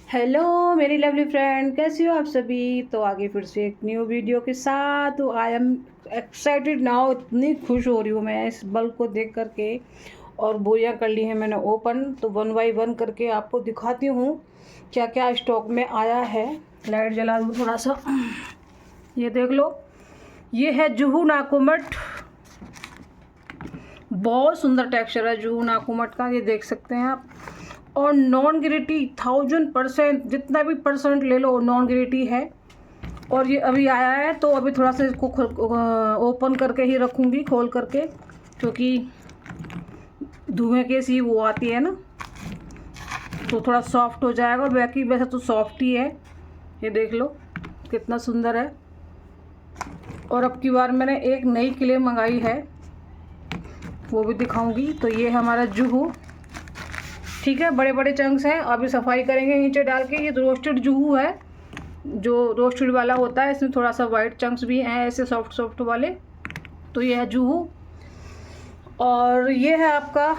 Hello मेरी lovely friend, कैसी हो आप सभी। तो आगे फिर से एक न्यू वीडियो के साथ। तो आई एम एक्साइटेड नाउ, इतनी खुश हो रही हूँ मैं इस बल्ब को देख करके। और बोरियां कर ली हैं मैंने ओपन, तो वन बाई वन करके आपको दिखाती हूँ क्या क्या स्टॉक में आया है। लाइट जला दूँ थोड़ा सा, ये देख लो। ये है जुहू नाकुमट, बहुत सुंदर टेक्सचर है जुहू नाकुमट का, ये देख सकते हैं आप। और नॉन ग्रेटी 1000%, जितना भी परसेंट ले लो नॉन ग्रेटी है। और ये अभी आया है तो अभी थोड़ा सा इसको ओपन करके ही रखूँगी, खोल करके, क्योंकि धुएं के सी वो आती है ना, तो थोड़ा सॉफ्ट हो जाएगा। बाकी वैसे तो सॉफ्ट ही है, ये देख लो कितना सुंदर है। और अब की बार मैंने एक नई क्ले मंगाई है, वो भी दिखाऊंगी। तो ये हमारा जुहू, ठीक है, बड़े बड़े चंक्स हैं। अभी सफाई करेंगे नीचे डाल के। ये रोस्टेड जुहू है, जो रोस्टेड वाला होता है, इसमें थोड़ा सा वाइट चंक्स भी हैं ऐसे सॉफ्ट सॉफ्ट वाले। तो ये है जुहू। और ये है आपका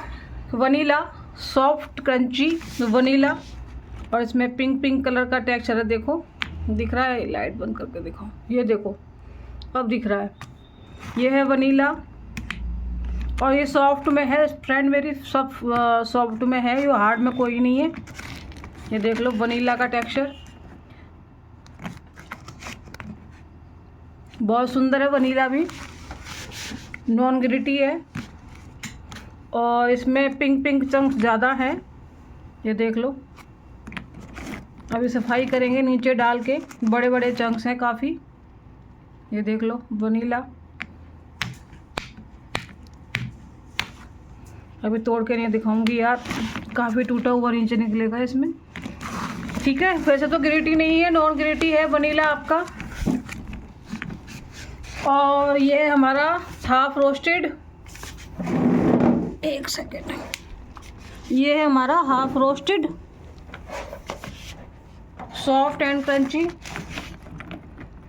वनीला, सॉफ्ट क्रंची वनीला। और इसमें पिंक पिंक कलर का टेक्सचर है, देखो दिख रहा है। लाइट बंद करके दिखाओ, ये देखो अब दिख रहा है। ये है वनीला, और ये सॉफ्ट में है फ्रेंड मेरी, सब सॉफ्ट में है, ये हार्ड में कोई नहीं है। ये देख लो वनीला का टेक्सचर, बहुत सुंदर है। वनीला भी नॉन ग्रिटी है, और इसमें पिंक पिंक चंक्स ज़्यादा हैं, ये देख लो। अभी सफाई करेंगे नीचे डाल के, बड़े बड़े चंक्स हैं काफ़ी, ये देख लो वनीला। अभी तोड़ के नहीं दिखाऊंगी यार, काफ़ी टूटा हुआ नीचे निकलेगा इसमें, ठीक है। वैसे तो ग्रेटी नहीं है, नॉन ग्रेटी है वनीला आपका। और ये हमारा हाफ रोस्टेड, एक सेकेंड, ये है हमारा half roasted soft and crunchy.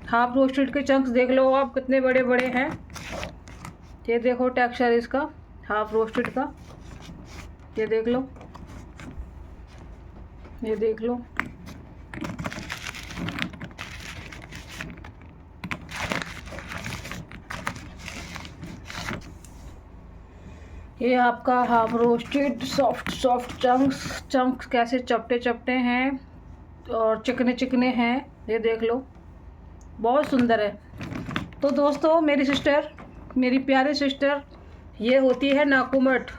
Half roasted के चंक्स देख लो आप कितने बड़े बड़े हैं। ये देखो टेक्सचर इसका हाफ रोस्टेड का, ये देख लो, ये देख लो। ये आपका half roasted soft soft chunks कैसे चपटे चपटे हैं और चिकने चिकने हैं, ये देख लो, बहुत सुंदर है। तो दोस्तों, मेरी सिस्टर, मेरी प्यारी सिस्टर, ये होती है नाकुमट,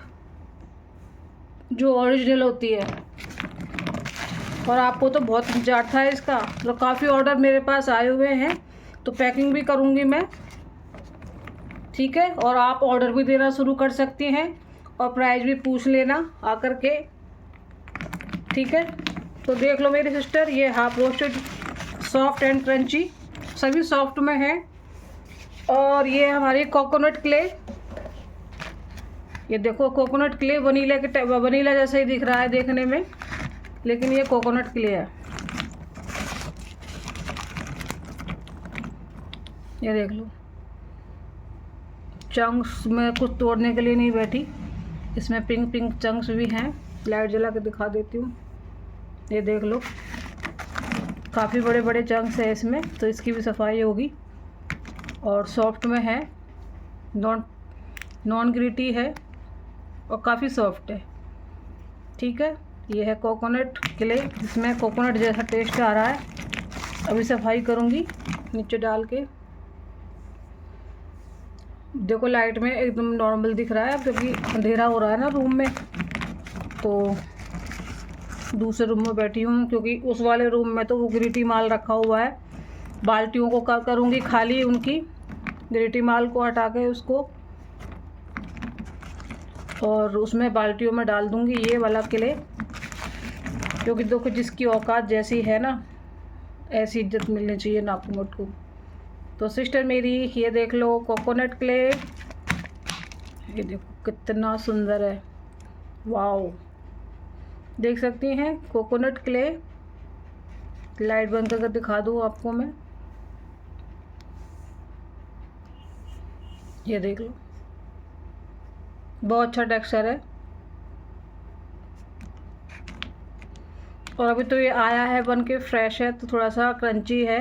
जो ओरिजिनल होती है। और आपको तो बहुत इंतजार था इसका, तो काफ़ी ऑर्डर मेरे पास आए हुए हैं, तो पैकिंग भी करूँगी मैं, ठीक है। और आप ऑर्डर भी देना शुरू कर सकती हैं, और प्राइस भी पूछ लेना आकर के, ठीक है। तो देख लो मेरी सिस्टर, ये half roasted soft and crunchy, सभी सॉफ्ट में है। और ये हमारी कोकोनट क्ले, ये देखो कोकोनट क्ले वनीला जैसा ही दिख रहा है देखने में, लेकिन ये कोकोनट क्ले है, ये देख लो। चंक्स में कुछ तोड़ने के लिए नहीं बैठी, इसमें पिंक पिंक चंक्स भी हैं। लाइट जला के दिखा देती हूँ, ये देख लो, काफ़ी बड़े बड़े चंक्स हैं इसमें, तो इसकी भी सफाई होगी। और सॉफ्ट में है, नॉन ग्रिटी है, और काफ़ी सॉफ्ट है, ठीक है। ये है कोकोनट क्ले, जिसमें कोकोनट जैसा टेस्ट आ रहा है। अभी सफाई करूँगी नीचे डाल के। देखो लाइट में एकदम नॉर्मल दिख रहा है, क्योंकि अंधेरा हो रहा है ना रूम में, तो दूसरे रूम में बैठी हूँ, क्योंकि उस वाले रूम में तो वो ग्रिटी माल रखा हुआ है। बाल्टियों को करूँगी खाली, उनकी ग्रिटी माल को हटा के उसको, और उसमें बाल्टियों में डाल दूँगी ये वाला क्ले, क्योंकि देखो जिसकी औकात जैसी है ना, ऐसी इज्जत मिलनी चाहिए नाकुमट को। तो सिस्टर मेरी, ये देख लो कोकोनट क्ले, ये देखो कितना सुंदर है, वाओ, देख सकती हैं कोकोनट क्ले। लाइट बंद करके दिखा दूँ आपको मैं, ये देख लो, बहुत अच्छा टेक्सचर है। और अभी तो ये आया है बन के फ्रेश है, तो थोड़ा सा क्रंची है।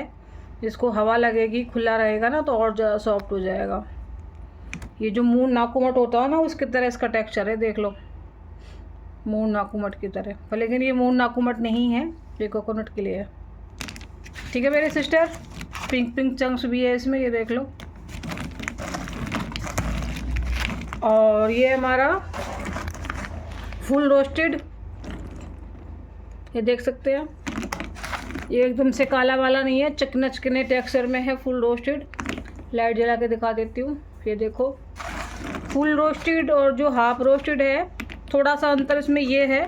इसको हवा लगेगी, खुला रहेगा ना, तो और ज़्यादा सॉफ्ट हो जाएगा। ये जो मून नाकुमट होता है ना, उसकी तरह इसका टेक्सचर है, देख लो, मून नाकुमट की तरह। पर लेकिन ये मून नाकुमट नहीं है, ये कोकोनट के लिए है। ठीक है मेरे सिस्टर। पिंक पिंक चंक्स भी है इसमें, ये देख लो। और ये हमारा फुल रोस्टेड, ये देख सकते हैं, ये एकदम से काला वाला नहीं है, चिकने चिकने टेक्सचर में है, फुल रोस्टेड। लाइट जला के दिखा देती हूँ, ये देखो। फुल रोस्टेड और जो हाफ रोस्टेड है, थोड़ा सा अंतर इसमें ये है,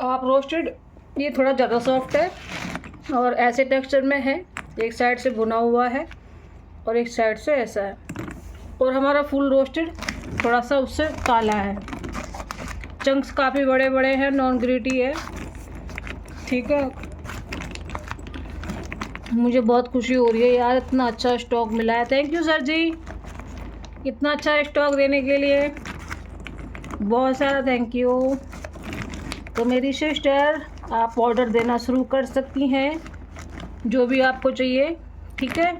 हाफ रोस्टेड ये थोड़ा ज़्यादा सॉफ्ट है और ऐसे टेक्सचर में है, एक साइड से भुना हुआ है और एक साइड से ऐसा है। और हमारा फुल रोस्टेड थोड़ा सा उससे काला है। चंक्स काफ़ी बड़े बड़े हैं, नॉन ग्रिटी है। ठीक है, मुझे बहुत खुशी हो रही है यार, इतना अच्छा स्टॉक मिला है। थैंक यू सर जी, इतना अच्छा स्टॉक देने के लिए बहुत सारा थैंक यू। तो मेरी सिस्टर, आप ऑर्डर देना शुरू कर सकती हैं, जो भी आपको चाहिए। ठीक है,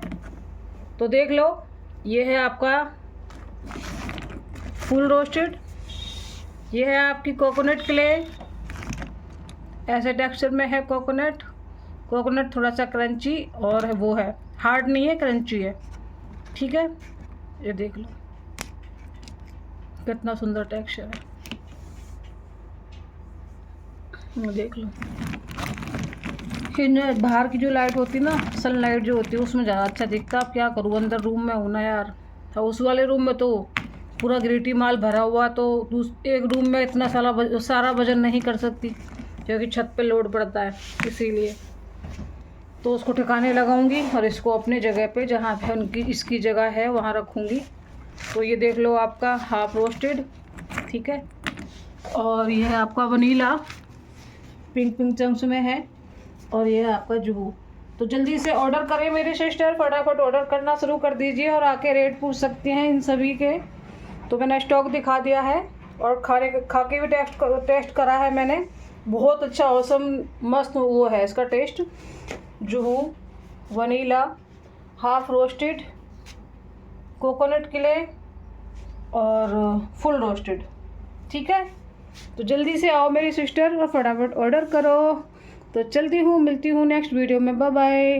तो देख लो, ये है आपका फुल रोस्टेड, ये है आपकी कोकोनट क्ले, ऐसे टेक्सचर में है कोकोनट। कोकोनट थोड़ा सा क्रंची और वो है, हार्ड नहीं है, क्रंची है। ठीक है, ये देख लो कितना सुंदर टेक्सचर है, ये देख लो। इन बाहर की जो लाइट होती है ना, सनलाइट जो होती है, उसमें ज़्यादा अच्छा दिखता है। अब क्या करूँ, अंदर रूम में हूँ ना यार, उस वाले रूम में तो पूरा ग्रेटी माल भरा हुआ, तो एक रूम में इतना सारा वजन नहीं कर सकती, क्योंकि छत पे लोड पड़ता है, इसीलिए तो उसको ठिकाने लगाऊंगी और इसको अपने जगह पे, जहाँ पे उनकी इसकी जगह है, वहाँ रखूँगी। तो ये देख लो आपका हाफ रोस्टेड, ठीक है। और ये है आपका वनीला, पिंक पिंक चंक्स में है, और ये है आपका जुहू। तो जल्दी से ऑर्डर करें मेरे सिस्टर, फटाफट ऑर्डर करना शुरू कर दीजिए और आके रेट पूछ सकते हैं इन सभी के। तो मैंने स्टॉक दिखा दिया है और खा के भी टेस्ट करा है मैंने, बहुत अच्छा औसम मस्त वो है इसका taste. Juhu, vanilla, half roasted, coconut clay और फुल रोस्टेड। ठीक है, तो जल्दी से आओ मेरी सिस्टर और फटाफट ऑर्डर करो। तो चलती हूँ, मिलती हूँ नेक्स्ट वीडियो में, बाय बाय।